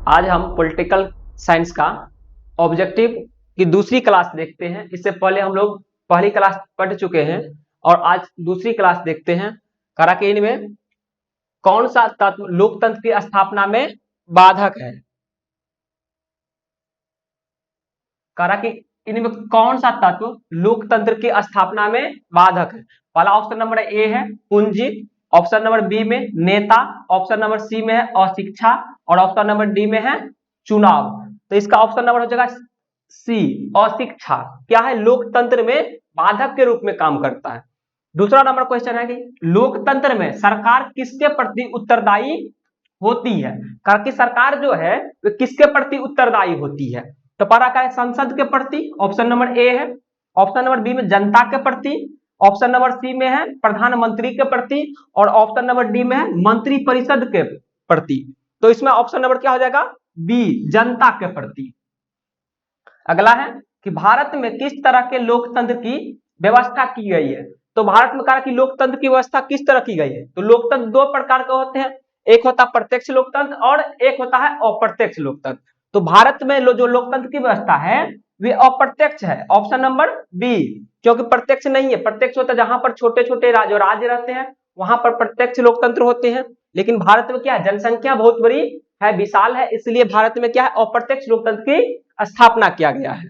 आज हम political science का ऑब्जेक्टिव की दूसरी क्लास देखते हैं। इससे पहले हम लोग पहली क्लास पढ़ चुके हैं और आज दूसरी क्लास देखते हैं। करा कि इनमें कौन सा तत्व लोकतंत्र की स्थापना में बाधक है। करा कि इनमें कौन सा तत्व लोकतंत्र की स्थापना में बाधक है। पहला ऑप्शन नंबर ए है पूंजी, ऑप्शन नंबर बी में नेता, ऑप्शन नंबर सी में है अशिक्षा और ऑप्शन नंबर डी में है चुनाव। तो इसका ऑप्शन नंबर हो जाएगा सी, अशिक्षा क्या है, लोकतंत्र में बाधक के रूप में काम करता है। दूसरा नंबर क्वेश्चन है कि लोकतंत्र में सरकार किसके प्रति उत्तरदायी होती है। कि सरकार जो है वो किसके प्रति उत्तरदायी होती है। तो पहला क्या है, संसद के प्रति, ऑप्शन नंबर ए है। ऑप्शन नंबर बी में जनता के प्रति, ऑप्शन नंबर सी में है प्रधानमंत्री के प्रति और ऑप्शन नंबर डी में है मंत्री परिषद के प्रति। तो इसमें ऑप्शन नंबर क्या हो जाएगा, बी, जनता के प्रति। अगला है कि भारत में किस तरह के लोकतंत्र की व्यवस्था की गई है। तो भारत में कहा कि लोकतंत्र की व्यवस्था किस तरह की गई है। तो लोकतंत्र दो प्रकार के होते हैं, एक होता है प्रत्यक्ष लोकतंत्र और एक होता है अप्रत्यक्ष लोकतंत्र। तो भारत में जो लोकतंत्र की व्यवस्था है वे अप्रत्यक्ष है, ऑप्शन नंबर बी, क्योंकि प्रत्यक्ष नहीं है। प्रत्यक्ष होता है जहां पर छोटे छोटे राज्य रहते हैं वहां पर प्रत्यक्ष लोकतंत्र होते हैं, लेकिन भारत में क्या है, जनसंख्या बहुत बड़ी है, विशाल है, इसलिए भारत में क्या है, अप्रत्यक्ष लोकतंत्र की स्थापना किया गया है।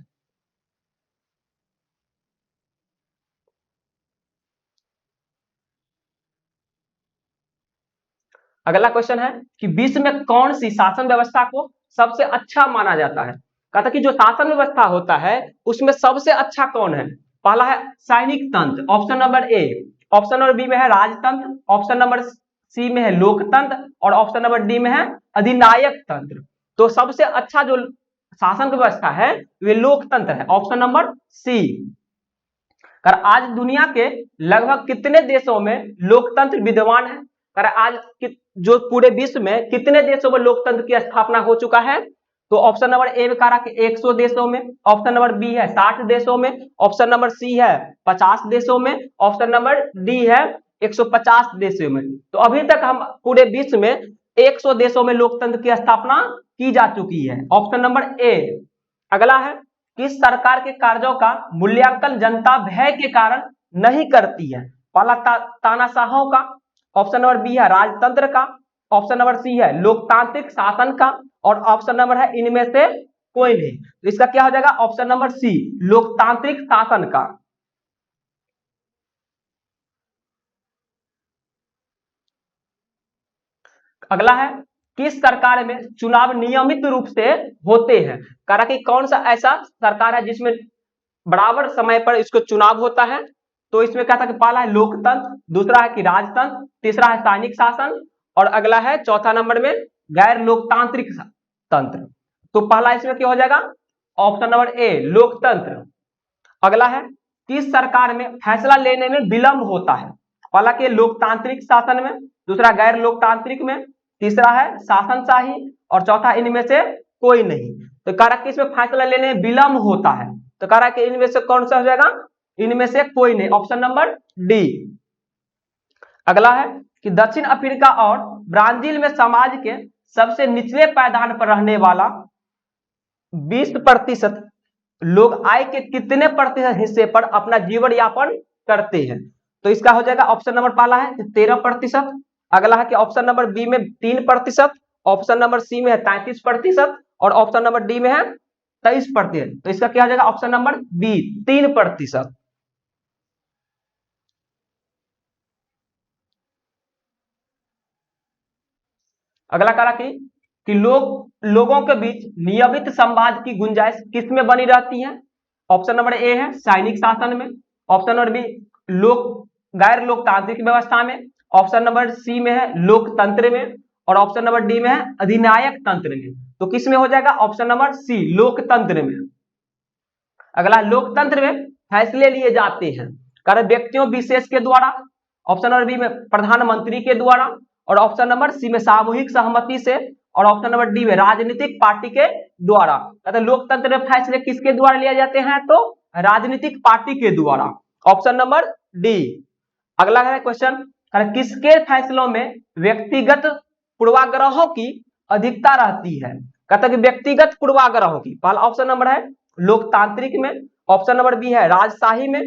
अगला क्वेश्चन है कि विश्व में कौन सी शासन व्यवस्था को सबसे अच्छा माना जाता है। कहता कि जो शासन व्यवस्था होता है उसमें सबसे अच्छा कौन है। पहला है सैनिक तंत्र, option number A, option number B में है राजतंत्र, ऑप्शन नंबर सी में है लोकतंत्र और ऑप्शन नंबर डी में है अधिनायक तंत्र। तो सबसे अच्छा जो शासन व्यवस्था है वे लोकतंत्र है, ऑप्शन नंबर सी। कर आज दुनिया के लगभग कितने देशों में लोकतंत्र विद्यमान है। कर आज जो पूरे विश्व में कितने देशों में लोकतंत्र की स्थापना हो चुका है। तो ऑप्शन नंबर ए में कहा कि 100 देशों में, ऑप्शन नंबर बी है 60 देशों में, ऑप्शन नंबर सी है 50 देशों में, ऑप्शन नंबर डी है 150 देशों में। तो अभी तक हम पूरे विश्व में 100 देशों में लोकतंत्र की स्थापना की जा चुकी है, ऑप्शन नंबर ए। अगला है किस सरकार के कार्यों का मूल्यांकन जनता भय के कारण नहीं करती है। पहला तानाशाहों का, ऑप्शन नंबर बी है राजतंत्र का, ऑप्शन नंबर सी है लोकतांत्रिक शासन का और ऑप्शन नंबर है इनमें से कोई नहीं। तो इसका क्या हो जाएगा, ऑप्शन नंबर सी, लोकतांत्रिक शासन का। अगला है किस सरकार में चुनाव नियमित रूप से होते हैं। कहा कि कौन सा ऐसा सरकार है जिसमें बराबर समय पर इसको चुनाव होता है। तो इसमें क्या था कि पहला है लोकतंत्र, दूसरा है कि राजतंत्र, तीसरा है सैनिक शासन और अगला है चौथा नंबर में गैर लोकतांत्रिक तंत्र। तो पहला इसमें क्या हो जाएगा, ऑप्शन नंबर ए, लोकतंत्र। अगला है किस सरकार में फैसला लेने में विलंब होता है। पहला के लोकतांत्रिक शासन में, दूसरा गैर लोकतांत्रिक में, तीसरा है शासनशाही और चौथा इनमें से कोई नहीं। तो कह रहा कि इसमें फैसला लेने में विलंब होता है, तो कह रहा कि इनमें से कौन सा हो जाएगा, इनमें से कोई नहीं, ऑप्शन नंबर डी। अगला है कि दक्षिण अफ्रीका और ब्राजील में समाज के सबसे निचले पायदान पर रहने वाला 20% लोग आय के कितने प्रतिशत हिस्से पर अपना जीवन यापन करते हैं। तो इसका हो जाएगा ऑप्शन नंबर पहला है 13%, अगला है कि ऑप्शन नंबर बी में 3%, ऑप्शन नंबर सी में है 33% और ऑप्शन नंबर डी में है 23%। तो इसका क्या हो जाएगा, ऑप्शन नंबर बी, 3%। अगला कहा कि लोगों के बीच नियमित संवाद की गुंजाइश किसमें बनी रहती है। ऑप्शन नंबर ए है सैनिक शासन में, ऑप्शन नंबर बी गैर लोकतांत्रिक व्यवस्था में, ऑप्शन नंबर सी में है लोकतंत्र में और ऑप्शन नंबर डी में है अधिनायक तंत्र में। तो किस में हो जाएगा, ऑप्शन नंबर सी, लोकतंत्र में। अगला लोकतंत्र में फैसले लिए जाते हैं कारण व्यक्तियों विशेष के द्वारा, ऑप्शन नंबर बी में प्रधानमंत्री के द्वारा और ऑप्शन नंबर सी में सामूहिक सहमति से और ऑप्शन नंबर डी में राजनीतिक पार्टी के द्वारा। कहते लोकतंत्र में फैसले किसके द्वारा लिए जाते हैं, तो राजनीतिक पार्टी के द्वारा, ऑप्शन नंबर डी। अगला है क्वेश्चन, किसके फैसलों में व्यक्तिगत पूर्वाग्रहों की अधिकता रहती है। कहता है कि व्यक्तिगत पूर्वाग्रहों की। पहला ऑप्शन नंबर है लोकतांत्रिक में, ऑप्शन नंबर बी है राजशाही में,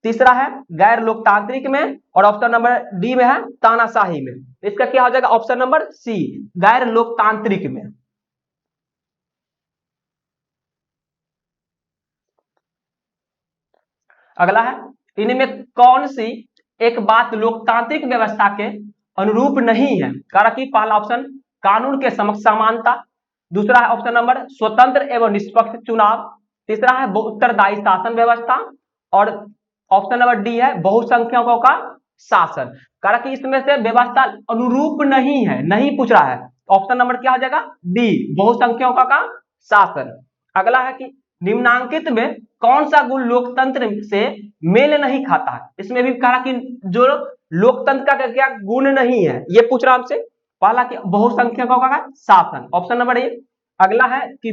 तीसरा है गैर लोकतांत्रिक में, और ऑप्शन नंबर डी में है तानाशाही में। इसका क्या हो जाएगा ऑप्शन नंबर सी, गैर लोकतांत्रिक में। अगला है इनमें कौन सी एक बात लोकतांत्रिक व्यवस्था के अनुरूप नहीं है। कारण पहला ऑप्शन कानून के समक्ष समानता, दूसरा है ऑप्शन नंबर स्वतंत्र एवं निष्पक्ष चुनाव, तीसरा है उत्तरदायी शासन व्यवस्था, और ऑप्शन नंबर डी है बहुसंख्यकों का शासन। कारण इसमें से व्यवस्था अनुरूप नहीं है, नहीं पूछ रहा है। ऑप्शन नंबर क्या हो जाएगा डी, बहुसंख्यकों का शासन। अगला है कि निम्नांकित में कौन सा गुण लोकतंत्र से मेल नहीं खाता है। इसमें भी कहा कि जो लोकतंत्र का क्या गुण नहीं है, ये पूछ रहा हमसे। पहला कि बहुसंख्यकों का शासन, ऑप्शन नंबर ए। अगला है कि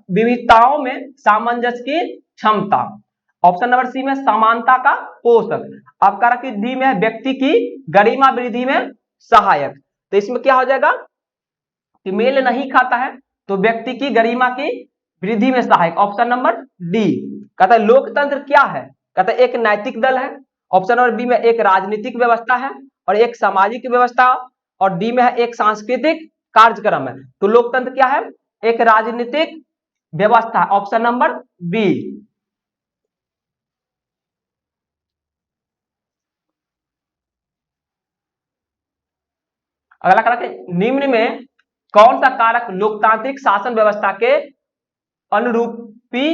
विविधताओं में सामंजस्य की क्षमता, ऑप्शन नंबर सी में समानता का पोषक। अब कहा कि डी में व्यक्ति की गरिमा वृद्धि में सहायक। तो इसमें क्या हो जाएगा कि मेल नहीं खाता है तो व्यक्ति की गरिमा की वृद्धि में सहायक, ऑप्शन नंबर डी। कहता है लोकतंत्र क्या है, कहता है एक नैतिक दल है, ऑप्शन नंबर बी में एक राजनीतिक व्यवस्था है, और एक सामाजिक व्यवस्था, और डी में है एक सांस्कृतिक कार्यक्रम है। तो लोकतंत्र क्या है, एक राजनीतिक व्यवस्था, ऑप्शन नंबर बी। अगला कारक निम्न में कौन सा कारक लोकतांत्रिक शासन व्यवस्था के अनुरूपी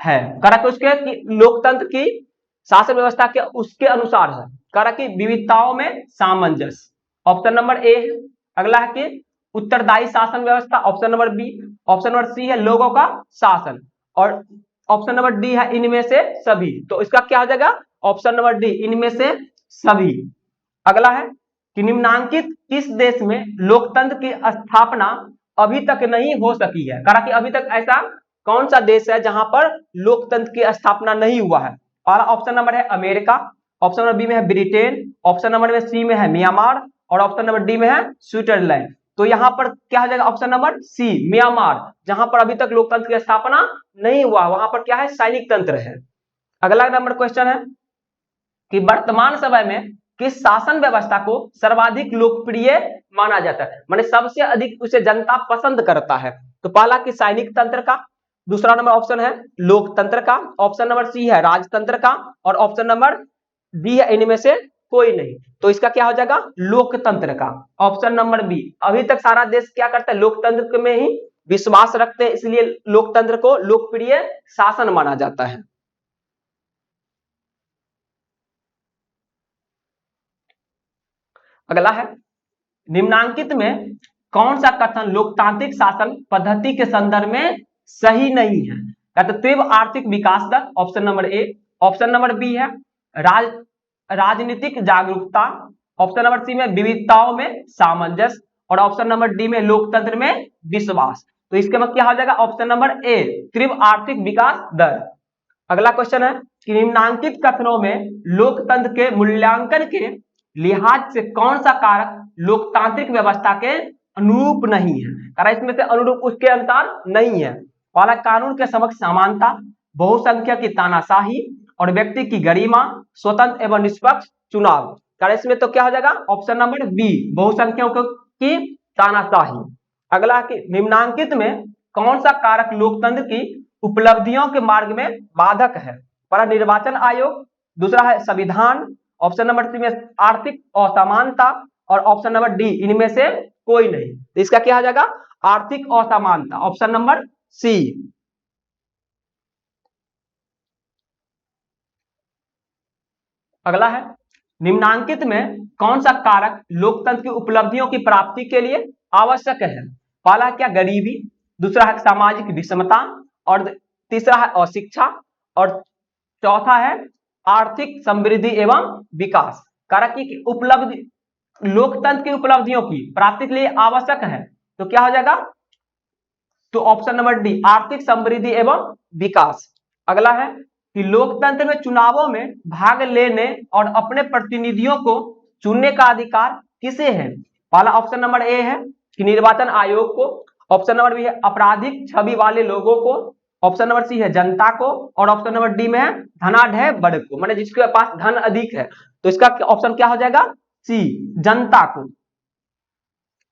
है। कारक उसके लोकतंत्र की शासन व्यवस्था के उसके अनुसार है। कारक की विविधताओं में सामंजस्य, ऑप्शन नंबर ए है। अगला है कि उत्तरदायी शासन व्यवस्था, option number B. Option number C है लोगों का शासन, और ऑप्शन नंबर डी है इनमें से सभी। तो इसका क्या हो जाएगा ऑप्शन नंबर डी, इनमें से सभी। अगला है कि निम्नांकित किस देश में लोकतंत्र की स्थापना अभी तक नहीं हो सकी है। कारण कि अभी तक ऐसा कौन सा देश है जहां पर लोकतंत्र की स्थापना नहीं हुआ है। पहला ऑप्शन नंबर है अमेरिका, ऑप्शन नंबर बी में है ब्रिटेन, ऑप्शन नंबर में सी में है म्यांमार, और ऑप्शन नंबर डी में है स्विट्जरलैंड। तो यहाँ पर क्या हो जाएगा ऑप्शन नंबर सी म्यांमार, जहां पर अभी तक लोकतंत्र की स्थापना नहीं हुआ, वहां पर क्या है सैनिक तंत्र है। अगला नंबर क्वेश्चन है कि वर्तमान समय में किस शासन व्यवस्था को सर्वाधिक लोकप्रिय माना जाता है, माने सबसे अधिक उसे जनता पसंद करता है। तो पहला कि सैनिक तंत्र का, दूसरा नंबर ऑप्शन है लोकतंत्र का, ऑप्शन नंबर सी है राजतंत्र का, और ऑप्शन नंबर डी है इनमें से कोई नहीं। तो इसका क्या हो जाएगा लोकतंत्र का, ऑप्शन नंबर बी। अभी तक सारा देश क्या करता है लोकतंत्र में ही विश्वास रखते हैं, इसलिए लोकतंत्र को लोकप्रिय शासन माना जाता है। अगला है निम्नांकित में कौन सा कथन लोकतांत्रिक शासन पद्धति के संदर्भ में सही नहीं है। कहते तीव्र आर्थिक विकास दर, option number A. Option number B है राजनीतिक जागरूकता, ऑप्शन नंबर सी में विविधताओं में सामंजस्य, और ऑप्शन नंबर डी में लोकतंत्र में विश्वास। तो इसके बाद क्या हो जाएगा ऑप्शन नंबर ए तीव्र आर्थिक विकास दर। अगला क्वेश्चन है कि निम्नांकित कथनों में लोकतंत्र के मूल्यांकन के लिहाज से कौन सा कारक लोकतांत्रिक व्यवस्था के अनुरूप नहीं है। कारण इसमें से अनुरूप उसके अनुसार नहीं है। पहला कानून के समक्ष समानता, बहुसंख्यक की तानाशाही, और व्यक्ति की गरिमा, स्वतंत्र एवं निष्पक्ष चुनाव। कारण इसमें तो क्या हो जाएगा ऑप्शन नंबर बी बहुसंख्यकों की तानाशाही। अगला कि निम्नांकित में कौन सा कारक लोकतंत्र की उपलब्धियों के मार्ग में बाधक है। पहला निर्वाचन आयोग, दूसरा है संविधान, ऑप्शन नंबर सी में आर्थिक असमानता, और ऑप्शन नंबर डी इनमें से कोई नहीं। तो इसका क्या हो जाएगा आर्थिक असमानता, ऑप्शन नंबर सी। अगला है निम्नांकित में कौन सा कारक लोकतंत्र की उपलब्धियों की प्राप्ति के लिए आवश्यक है। पहला क्या गरीबी, दूसरा है सामाजिक विषमता, और तीसरा है अशिक्षा, और चौथा है आर्थिक समृद्धि एवं विकास। कारक की उपलब्धि लोकतंत्र की उपलब्धियों की प्राप्ति के लिए आवश्यक है, तो क्या हो जाएगा तो ऑप्शन नंबर डी आर्थिक समृद्धि एवं विकास। अगला है कि लोकतंत्र में चुनावों में भाग लेने और अपने प्रतिनिधियों को चुनने का अधिकार किसे है। पहला ऑप्शन नंबर ए है कि निर्वाचन आयोग को, ऑप्शन नंबर बी है आपराधिक छवि वाले लोगों को, ऑप्शन नंबर सी है जनता को, और ऑप्शन नंबर डी में है धनाढ्य वर्ग को, माने जिसके पास धन अधिक है। तो इसका ऑप्शन क्या हो जाएगा? सी, जनता को।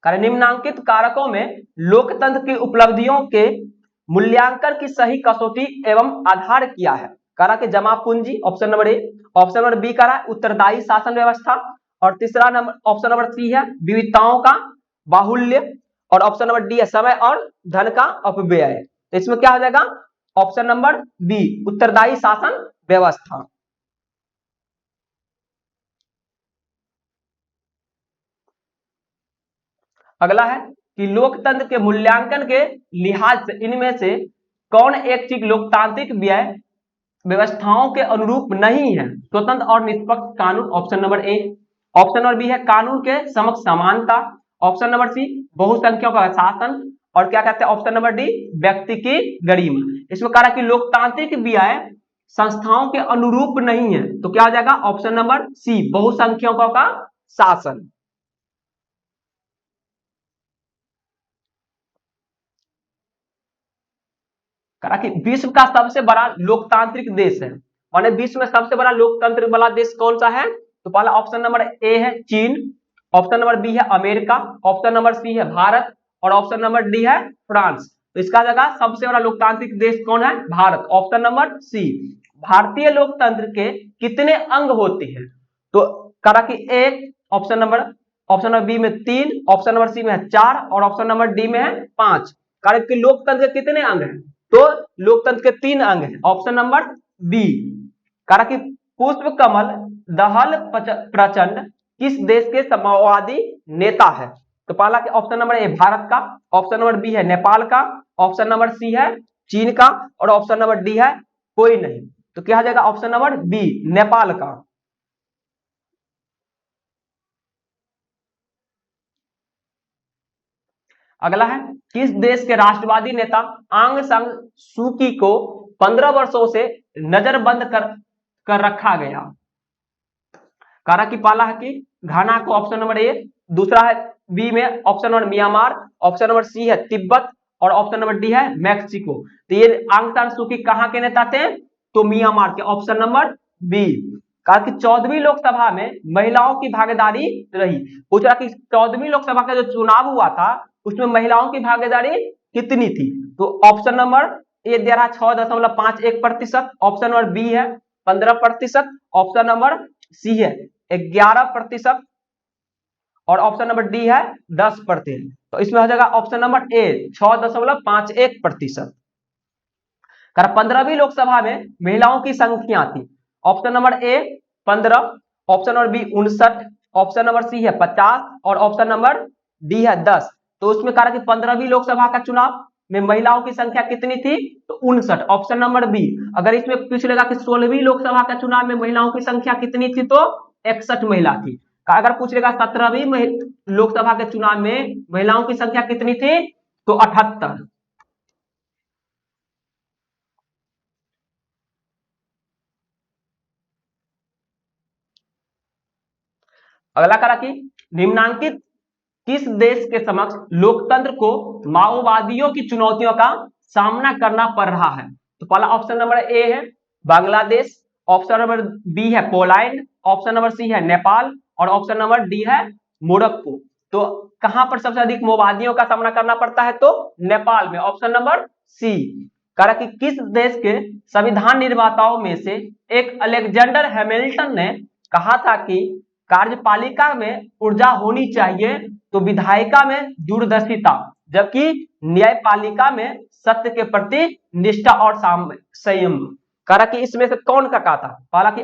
कारण निम्नांकित कारकों में लोकतंत्र की उपलब्धियों के मूल्यांकन की सही कसौटी एवं आधार किया है। करा के जमा पूंजी, option number A. Option number B करा उत्तरदायी शासन व्यवस्था, और तीसरा नंबर ऑप्शन नंबर सी है विविधताओं का बाहुल्य, और ऑप्शन नंबर डी है समय और धन का अपव्यय। तो इसमें क्या हो जाएगा? ऑप्शन नंबर बी, उत्तरदायी शासन व्यवस्था। अगला है कि लोकतंत्र के मूल्यांकन के लिहाज से इनमें से कौन एक चीज लोकतांत्रिक व्यय व्यवस्थाओं के अनुरूप नहीं है? स्वतंत्र और निष्पक्ष कानून, option number A. Option number B है कानून के समक्ष समानता, ऑप्शन नंबर सी बहुसंख्यकों का शासन, और क्या कहते हैं ऑप्शन नंबर डी व्यक्ति की गरिमा। इसमें कहा कि लोकतांत्रिक व्यय संस्थाओं के अनुरूप नहीं है, तो क्या हो जाएगा? ऑप्शन नंबर सी बहुसंख्यकों का शासन। कहा कि विश्व का सबसे बड़ा लोकतांत्रिक देश है, माने विश्व में सबसे बड़ा लोकतंत्र वाला देश कौन सा है? तो पहला ऑप्शन नंबर ए है चीन, ऑप्शन नंबर बी है अमेरिका, ऑप्शन नंबर सी है भारत, और ऑप्शन नंबर डी है फ्रांस। तो इसका जगह सबसे बड़ा लोकतांत्रिक देश कौन है? Bharat, option number C. भारतीय लोकतंत्र के कितने अंग होते हैं? तो कहा कि एक, ऑप्शन नंबर बी में 3, ऑप्शन नंबर सी में है 4, और ऑप्शन नंबर डी में है 5। कारण कि लोकतंत्र के कितने अंग हैं? तो लोकतंत्र के 3 अंग हैं, ऑप्शन नंबर बी। कारण कि पुष्प कमल दहल प्रचंड किस देश के समाजवादी नेता है? तो पहला के ऑप्शन नंबर ए भारत का, ऑप्शन नंबर बी है नेपाल का, ऑप्शन नंबर सी है चीन का, और ऑप्शन नंबर डी है कोई नहीं। तो क्या हो जाएगा? ऑप्शन नंबर बी नेपाल का। अगला है किस देश के राष्ट्रवादी नेता आंग सान सूकी को 15 वर्षों से नजरबंद कर रखा गया? कहा कि पहला है कि घाना को, ऑप्शन नंबर ए। दूसरा है बी में option number Myanmar, option number C है तिब्बत, और ऑप्शन नंबर डी है मैक्सिको। तो ये आंग सान सूकी कहां के नेता थे? तो म्यांमार के, ऑप्शन नंबर बी। कहा कि 14वीं लोकसभा में महिलाओं की भागीदारी रही। पूछ रहा कि 14वीं लोकसभा का जो चुनाव हुआ था उसमें महिलाओं की भागीदारी कितनी थी? तो ऑप्शन नंबर ए दे रहा 6.51%, ऑप्शन नंबर बी है 15%, ऑप्शन नंबर सी है 11%, और ऑप्शन नंबर डी है 10%। तो इसमें हो जाएगा ऑप्शन नंबर ए 6.51%। 15वीं लोकसभा में महिलाओं की संख्या थी, option number A 15, option number B 59, option number C है 50, और ऑप्शन नंबर डी है 10। तो उसमें कहा कि 15वीं लोकसभा का चुनाव में महिलाओं की संख्या कितनी थी? तो 59, ऑप्शन नंबर बी। अगर इसमें पूछ लेगा कि 16वीं लोकसभा का चुनाव में महिलाओं की संख्या कितनी थी? तो 61 महिला थी। अगर पूछ लेगा 17वीं लोकसभा के चुनाव में महिलाओं की संख्या कितनी थी? तो 78। अगला करा कि निम्नांकित किस देश के समक्ष लोकतंत्र को माओवादियों की चुनौतियों का सामना करना पड़ रहा है? तो पहला ऑप्शन नंबर ए है बांग्लादेश, ऑप्शन नंबर बी है पोलैंड, ऑप्शन नंबर सी है नेपाल, और ऑप्शन नंबर डी है मोरक्को। तो कहां पर सबसे अधिक माओवादियों का सामना करना पड़ता है? तो नेपाल में, ऑप्शन नंबर सी। कहा कि किस देश के संविधान निर्माताओं में से एक अलेक्जेंडर हैमिल्टन ने कहा था कि कार्यपालिका में ऊर्जा होनी चाहिए तो विधायिका में दूरदर्शिता, जबकि न्यायपालिका में सत्य के प्रति निष्ठा और संयम। कहा कि इसमें से कौन का कहा था? पहला कि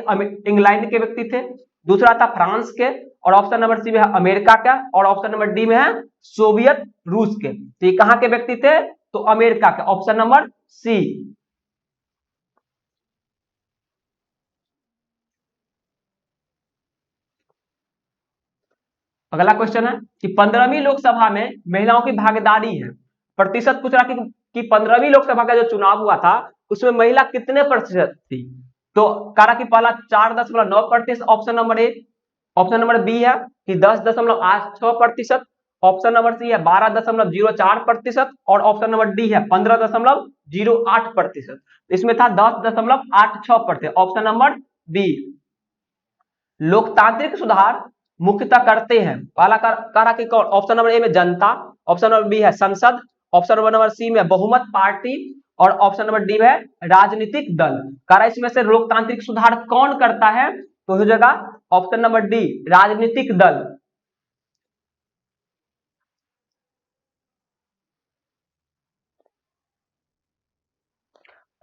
इंग्लैंड के व्यक्ति थे, दूसरा था फ्रांस के, और ऑप्शन नंबर सी में है अमेरिका का, और ऑप्शन नंबर डी में है सोवियत रूस के। तो ये कहां के व्यक्ति थे? तो अमेरिका के, ऑप्शन नंबर सी। अगला क्वेश्चन है कि 15वीं लोकसभा में महिलाओं की भागीदारी है, प्रतिशत पूछ रहा कि 15वीं लोकसभा का जो चुनाव हुआ था उसमें महिला कितने प्रतिशत थी? तो कहा कि पहला 4.9%, option number A. Option number B है कि 10.86%, ऑप्शन नंबर सी है 12.04% और ऑप्शन नंबर डी है 15.08%। इसमें था 10.86%, ऑप्शन नंबर बी। लोकतांत्रिक सुधार मुख्यतः करते हैं, पहला करा कि कौन, ऑप्शन नंबर ए में जनता, ऑप्शन नंबर बी है संसद, ऑप्शन नंबर सी में बहुमत पार्टी और ऑप्शन नंबर डी है राजनीतिक दल। करा इसमें से लोकतांत्रिक सुधार कौन करता है, तो हो जाएगा ऑप्शन नंबर डी राजनीतिक दल।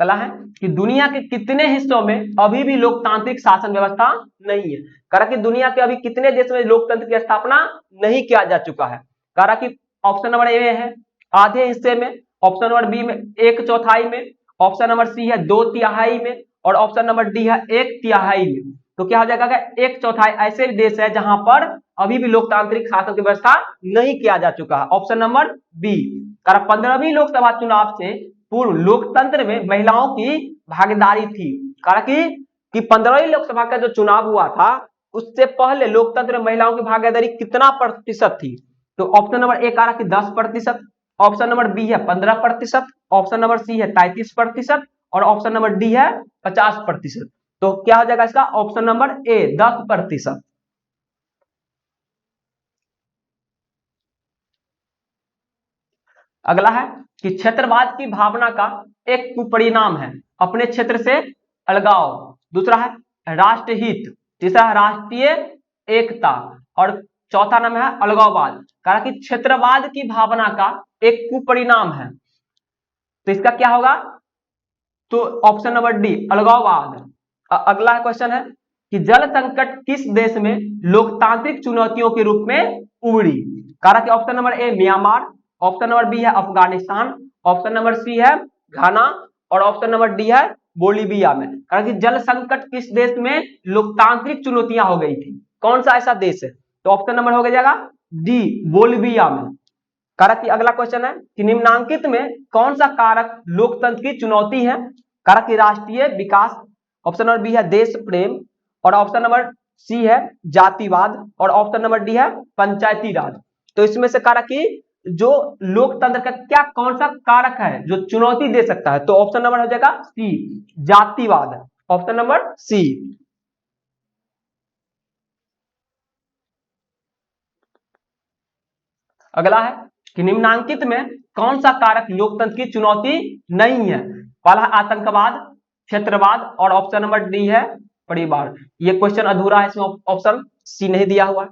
कला है कि दुनिया के कितने हिस्सों में अभी भी लोकतांत्रिक शासन व्यवस्था नहीं है। करा कि दुनिया के अभी कितने देश में लोकतंत्र की स्थापना नहीं किया जा चुका है। करा कि ऑप्शन नंबर ए है आधे हिस्से में, ऑप्शन नंबर बी में 1/4 में, ऑप्शन नंबर सी है 2/3 में और ऑप्शन नंबर डी है 1/3 में। तो क्या हो जाएगा, 1/4 ऐसे देश है जहां पर अभी भी लोकतांत्रिक शासन की व्यवस्था नहीं किया जा चुका है, ऑप्शन नंबर बी। 15वीं लोकसभा चुनाव से पूर्व लोकतंत्र में महिलाओं की भागीदारी थी। कारण कि 15वीं लोकसभा का जो चुनाव हुआ था उससे पहले लोकतंत्र में महिलाओं की भागीदारी कितना प्रतिशत थी, तो ऑप्शन नंबर ए कहा कि 10%, ऑप्शन नंबर बी है 15%, ऑप्शन नंबर सी है 33% और ऑप्शन नंबर डी है 50%। तो क्या हो जाएगा इसका ऑप्शन नंबर ए 10%। अगला है कि क्षेत्रवाद की भावना का एक कुपरिणाम है अपने क्षेत्र से अलगाव, दूसरा है राष्ट्रहित, तीसरा है राष्ट्रीय एकता और चौथा नाम है अलगाववाद। कहा कि क्षेत्रवाद की भावना का एक कुपरिणाम है, तो इसका क्या होगा, तो ऑप्शन नंबर डी अलगाववाद। अगला क्वेश्चन है कि जल संकट किस देश में लोकतांत्रिक चुनौतियों के रूप में उभरी। कहा कि option number A Myanmar, option number B है अफगानिस्तान, ऑप्शन नंबर सी है घाना और ऑप्शन नंबर डी है बोलीविया में। कहा कि जल संकट किस देश में लोकतांत्रिक चुनौतियां हो गई थी, कौन सा ऐसा देश है, तो ऑप्शन नंबर हो जाएगा डी बोलीविया में। कारक की अगला क्वेश्चन है कि निम्नांकित में कौन सा कारक लोकतंत्र की चुनौती है। कारक की राष्ट्रीय विकास, ऑप्शन नंबर बी है देश प्रेम और ऑप्शन नंबर सी है जातिवाद और ऑप्शन नंबर डी है पंचायती राज। तो इसमें से कारक की जो लोकतंत्र का क्या कौन सा कारक है जो चुनौती दे सकता है, तो ऑप्शन नंबर हो जाएगा सी जातिवाद, ऑप्शन नंबर सी। अगला है कि निम्नांकित में कौन सा कारक लोकतंत्र की चुनौती नहीं है। पहला आतंकवाद, क्षेत्रवाद और ऑप्शन नंबर डी है परिवार। ये क्वेश्चन अधूरा है, इसमें ऑप्शन सी नहीं दिया हुआ है।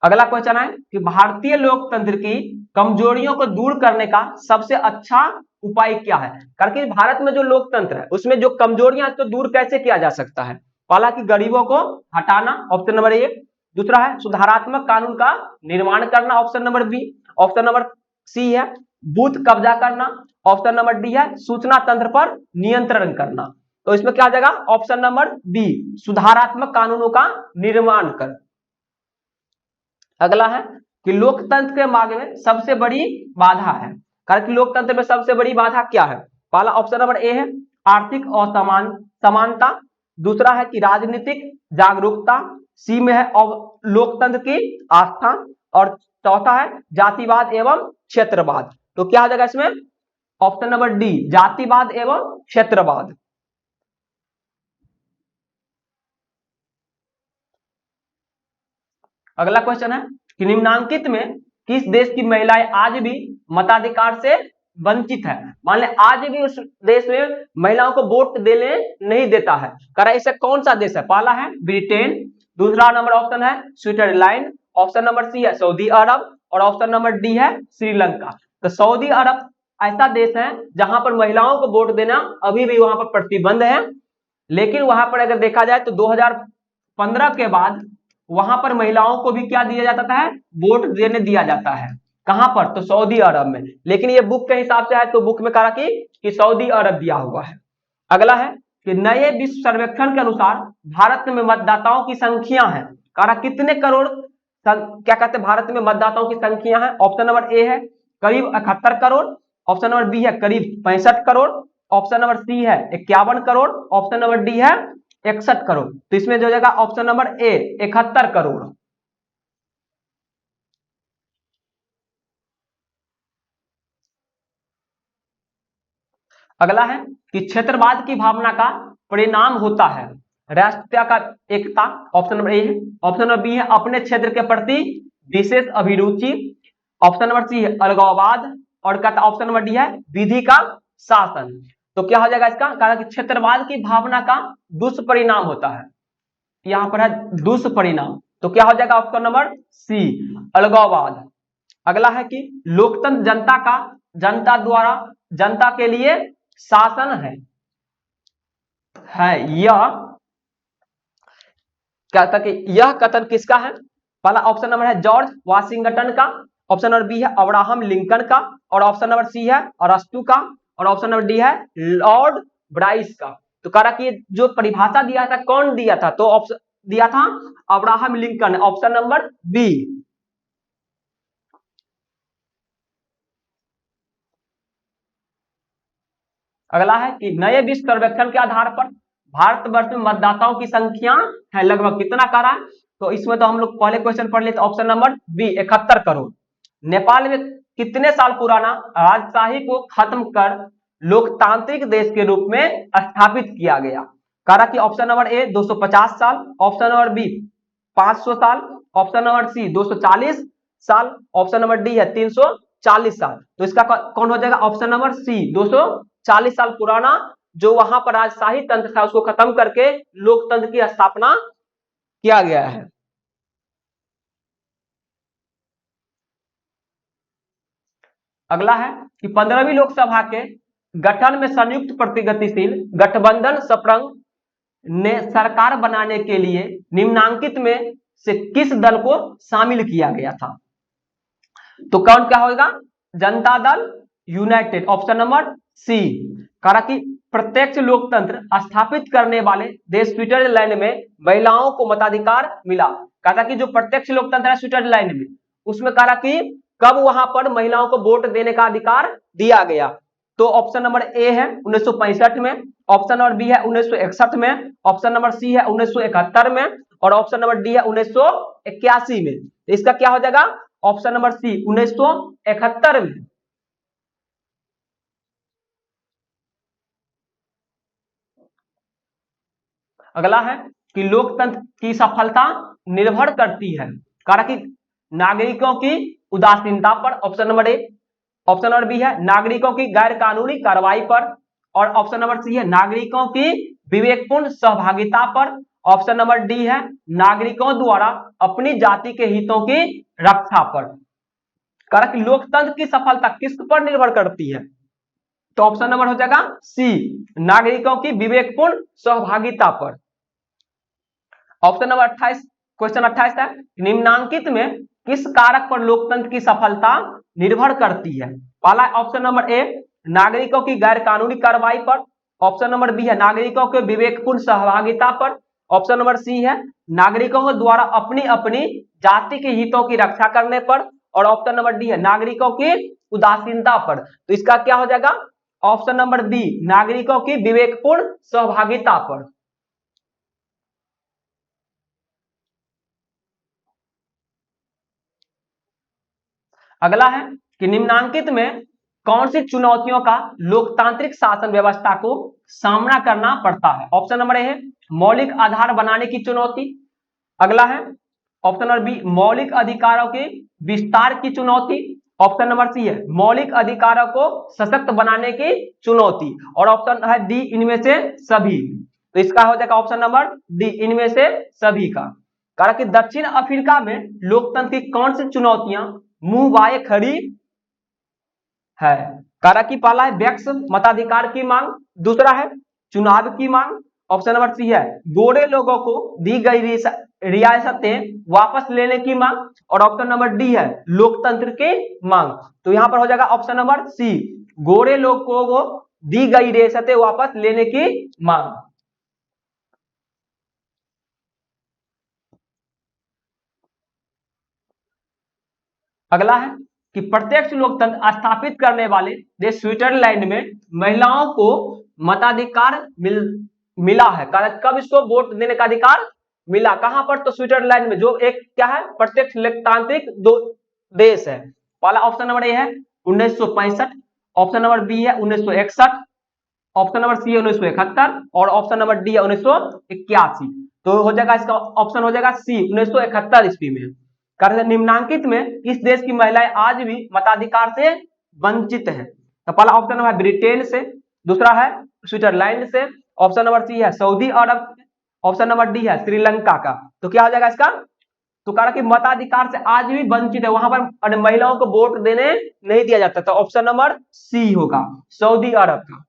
अगला क्वेश्चन है कि भारतीय लोकतंत्र की कमजोरियों को दूर करने का सबसे अच्छा उपाय क्या है। करके भारत में जो लोकतंत्र है उसमें जो कमजोरियां तो दूर कैसे किया जा सकता है। पहला कि गरीबों को हटाना, ऑप्शन नंबर ए, दूसरा है सुधारात्मक कानून का निर्माण करना, option number B, option number C है बूथ कब्जा करना, ऑप्शन नंबर डी है सूचना तंत्र पर नियंत्रण करना। तो इसमें क्या आ जाएगा ऑप्शन नंबर बी सुधारात्मक कानूनों का निर्माण कर। अगला है कि लोकतंत्र के मार्ग में सबसे बड़ी बाधा है। कारण कि लोकतंत्र में सबसे बड़ी बाधा क्या है, पहला ऑप्शन नंबर ए है आर्थिक समानता, दूसरा है कि राजनीतिक जागरूकता, सी में है लोकतंत्र की आस्था और चौथा है जातिवाद एवं क्षेत्रवाद। तो क्या हो जाएगा इसमें ऑप्शन नंबर डी जातिवाद एवं क्षेत्रवाद। अगला क्वेश्चन है कि निम्नांकित में किस देश की महिलाएं आज भी मताधिकार से वंचित है। मान लें आज भी उस देश में महिलाओं को वोट देने नहीं देता है, करा इसे कौन सा देश है, पहला है ब्रिटेन, दूसरा नंबर ऑप्शन है स्विट्जरलैंड, ऑप्शन नंबर सी है सऊदी अरब और ऑप्शन नंबर डी है श्रीलंका। तो सऊदी अरब ऐसा देश है जहां पर महिलाओं को वोट देना अभी भी वहां पर प्रतिबंध है, लेकिन वहां पर अगर देखा जाए तो 2015 के बाद वहां पर महिलाओं को भी क्या दिया जाता है, वोट देने दिया जाता है। कहां पर, तो सऊदी अरब में। लेकिन ये बुक के हिसाब से है तो बुक में कहा कि सऊदी अरब दिया हुआ है। अगला है कि नए विश्व सर्वेक्षण के अनुसार भारत में मतदाताओं की संख्या है, कहा कितने करोड़ क्या कहते हैं भारत में मतदाताओं की संख्या है। ऑप्शन नंबर ए है करीब 71 करोड़, ऑप्शन नंबर बी है करीब 65 करोड़, ऑप्शन नंबर सी है 51 करोड़, ऑप्शन नंबर डी है 61 करोड़। तो इसमें जो हो जाएगा ऑप्शन नंबर ए 71 करोड़। अगला है कि क्षेत्रवाद की भावना का परिणाम होता है राष्ट्रीयता का एकता, ऑप्शन नंबर ए है। ऑप्शन नंबर बी है अपने क्षेत्र के प्रति विशेष अभिरुचि, ऑप्शन नंबर सी है अलगाववाद, और कहता ऑप्शन नंबर डी है विधि का शासन। तो क्या हो जाएगा इसका, कहा कि क्षेत्रवाद की भावना का दुष्परिणाम होता है, यहां पर है दुष्परिणाम, तो क्या हो जाएगा ऑप्शन नंबर सी अलगाववाद। अगला है कि लोकतंत्र जनता द्वारा जनता के लिए शासन है यह कहता कि यह कथन किसका है, पहला ऑप्शन नंबर है जॉर्ज वाशिंगटन का, ऑप्शन नंबर बी है अब्राहम लिंकन का, और ऑप्शन नंबर सी है अरस्तु का, और ऑप्शन नंबर डी है लॉर्ड ब्राइस का। तो कह रहा कि जो परिभाषा दिया था कौन दिया था, तो ऑप्शन दिया था Abraham Lincoln, option number B. अगला है कि नए विश्व सर्वेक्षण के आधार पर भारतवर्ष में मतदाताओं की संख्या है लगभग कितना, कह रहा है। तो इसमें तो हम लोग पहले क्वेश्चन पढ़ लेते, option number B 71 crore. Nepal में कितने साल पुराना राजशाही को खत्म कर लोकतांत्रिक देश के रूप में स्थापित किया गया, कह रहा कि ऑप्शन नंबर ए 250 साल, ऑप्शन नंबर बी 500 साल, ऑप्शन नंबर सी 240 साल, ऑप्शन नंबर डी है 340 साल। तो इसका कौन हो जाएगा ऑप्शन नंबर सी 240 साल पुराना, जो वहां पर राजशाही तंत्र था उसको खत्म करके लोकतंत्र की स्थापना किया गया है। अगला है कि 15वीं लोकसभा के गठन में संयुक्त प्रतिगतिशील गठबंधन सपरंग ने सरकार बनाने के लिए निम्नांकित में से किस दल को शामिल किया गया था। तो कौन क्या होगा, Janata Dal United, option number सी। कहा कि प्रत्यक्ष लोकतंत्र स्थापित करने वाले देश स्विट्जरलैंड में महिलाओं को मताधिकार मिला। कहा कि जो प्रत्यक्ष लोकतंत्र है स्विट्जरलैंड में, उसमें कहा कि कब वहां पर महिलाओं को वोट देने का अधिकार दिया गया। तो ऑप्शन नंबर ए है 1965 में, ऑप्शन नंबर बी है 1961 में, ऑप्शन नंबर सी है 1971 में, और ऑप्शन नंबर डी है 1981 में। इसका क्या हो जाएगा ऑप्शन नंबर सी 1971 में। अगला है कि लोकतंत्र की सफलता निर्भर करती है, कहा कि नागरिकों की उदासीनता पर, option number A. Option number B है नागरिकों की गैर कानूनी कार्रवाई पर, और ऑप्शन नंबर सी है नागरिकों की विवेकपूर्ण सहभागिता पर, ऑप्शन नंबर डी है नागरिकों द्वारा अपनी जाति के हितों की रक्षा पर। कहा कि लोकतंत्र की सफलता किस पर निर्भर करती है, तो ऑप्शन नंबर हो जाएगा सी नागरिकों की विवेकपूर्ण सहभागिता पर। ऑप्शन नंबर 28 क्वेश्चन 28 है निम्नांकित में किस कारक पर लोकतंत्र की सफलता निर्भर करती है। पहला ऑप्शन नंबर ए नागरिकों की गैर कानूनी कार्रवाई पर, ऑप्शन नंबर बी है नागरिकों के विवेकपूर्ण सहभागिता पर, ऑप्शन नंबर सी है नागरिकों के द्वारा अपनी अपनी जाति के हितों की रक्षा करने पर, और ऑप्शन नंबर डी है नागरिकों की उदासीनता पर। तो इसका क्या हो जाएगा ऑप्शन नंबर बी नागरिकों की विवेकपूर्ण सहभागिता पर। अगला है कि निम्नांकित में कौन सी चुनौतियों का लोकतांत्रिक शासन व्यवस्था को सामना करना पड़ता है। ऑप्शन नंबर ए है मौलिक आधार बनाने की चुनौती, अगला है ऑप्शन नंबर बी मौलिक अधिकारों के विस्तार की चुनौती, ऑप्शन नंबर सी है मौलिक अधिकारों को सशक्त बनाने की चुनौती, और ऑप्शन है डी इनमें से सभी। तो इसका हो जाएगा ऑप्शन नंबर डी इनमें से सभी का। कहा कि दक्षिण अफ्रीका में लोकतंत्र की कौन सी चुनौतियां मुंह बाए खड़ी है। कहा कि पहला है व्यक्ति मताधिकार की मांग, दूसरा है चुनाव की मांग, ऑप्शन नंबर सी है गोरे लोगों को दी गई रियासतें वापस लेने की मांग, और ऑप्शन नंबर डी है लोकतंत्र की मांग। तो यहां पर हो जाएगा ऑप्शन नंबर सी गोरे लोगों को दी गई रियासतें वापस लेने की मांग। अगला है कि प्रत्यक्ष लोकतंत्र स्थापित करने वाले देश स्विट्जरलैंड में महिलाओं को मताधिकार मिला है। कब इसको वोट देने का अधिकार मिला, कहां पर, तो स्विट्जरलैंड में, जो एक क्या है प्रत्यक्ष लोकतांत्रिक देश है। पहला ऑप्शन नंबर ए है 1965, ऑप्शन नंबर बी है 1961, ऑप्शन नंबर सी है 1971 और ऑप्शन नंबर डी है 1981। तो हो जाएगा इसका ऑप्शन हो जाएगा सी 1971 ईस्वी में। कारण निम्नांकित में किस देश की महिलाएं आज भी मताधिकार से वंचित है? तो पहला ऑप्शन नंबर ब्रिटेन से, दूसरा है स्विट्जरलैंड से, ऑप्शन नंबर सी है सऊदी अरब, ऑप्शन नंबर डी है श्रीलंका का। तो क्या हो जाएगा इसका? तो कहा कि मताधिकार से आज भी वंचित है, वहां पर महिलाओं को वोट देने नहीं दिया जाता। तो ऑप्शन नंबर सी होगा सऊदी अरब का।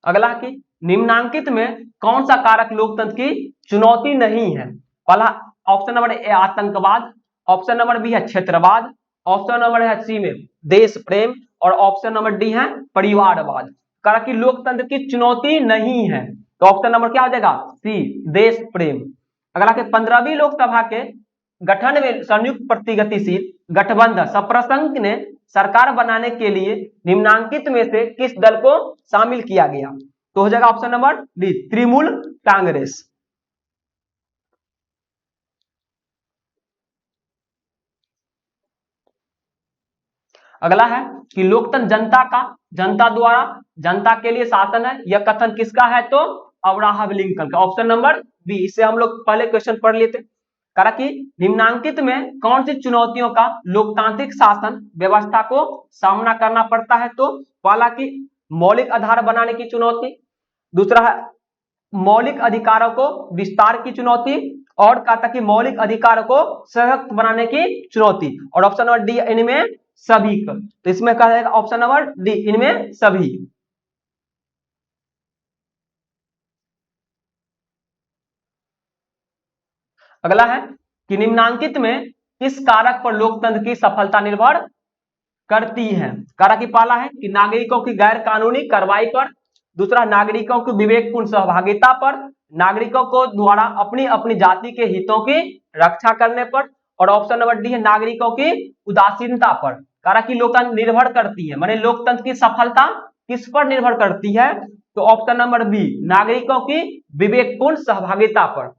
अगला कि निम्नांकित में कौन सा कारक लोकतंत्र की चुनौती नहीं है? पहला ऑप्शन नंबर ए आतंकवाद, ऑप्शन नंबर बी है क्षेत्रवाद, ऑप्शन नंबर है सी में देश प्रेम और ऑप्शन नंबर डी है परिवारवाद। कहा कि लोकतंत्र की चुनौती नहीं है, तो ऑप्शन नंबर क्या हो जाएगा? सी देश प्रेम। अगला कि 15वीं लोकसभा के गठन में संयुक्त प्रतिगतिशील गठबंधन सप्रसंग ने सरकार बनाने के लिए निम्नांकित में से किस दल को शामिल किया गया? तो हो जाएगा option number D Trinamool Congress. अगला है कि लोकतंत्र जनता द्वारा जनता के लिए शासन है, यह कथन किसका है? तो अब्राहम लिंकन का, ऑप्शन नंबर बी। इससे हम लोग पहले क्वेश्चन पढ़ लिए थे। कहा कि निम्नांकित में कौन सी चुनौतियों का लोकतांत्रिक शासन व्यवस्था को सामना करना पड़ता है? तो पहला कि मौलिक आधार बनाने की चुनौती, दूसरा है मौलिक अधिकारों को विस्तार की चुनौती, और कहा था कि मौलिक अधिकारों को सशक्त बनाने की चुनौती, और ऑप्शन नंबर डी इनमें सभी का। तो इसमें कहा जाएगा ऑप्शन नंबर डी इनमें सभी। अगला है कि निम्नांकित में किस कारक पर लोकतंत्र की सफलता निर्भर करती है? कारक की पहला है कि नागरिकों की गैर कानूनी कार्रवाई पर, दूसरा नागरिकों की विवेकपूर्ण सहभागिता पर, नागरिकों को द्वारा अपनी अपनी जाति के हितों की रक्षा करने पर, और ऑप्शन नंबर डी है नागरिकों की उदासीनता पर। कारक की लोकतंत्र निर्भर करती है, माने लोकतंत्र की सफलता किस पर निर्भर करती है? तो ऑप्शन नंबर बी नागरिकों की विवेकपूर्ण सहभागिता पर।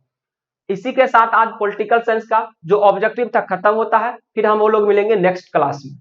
इसी के साथ आज पॉलिटिकल साइंस का जो ऑब्जेक्टिव था खत्म होता है। फिर हम वो लोग मिलेंगे नेक्स्ट क्लास में।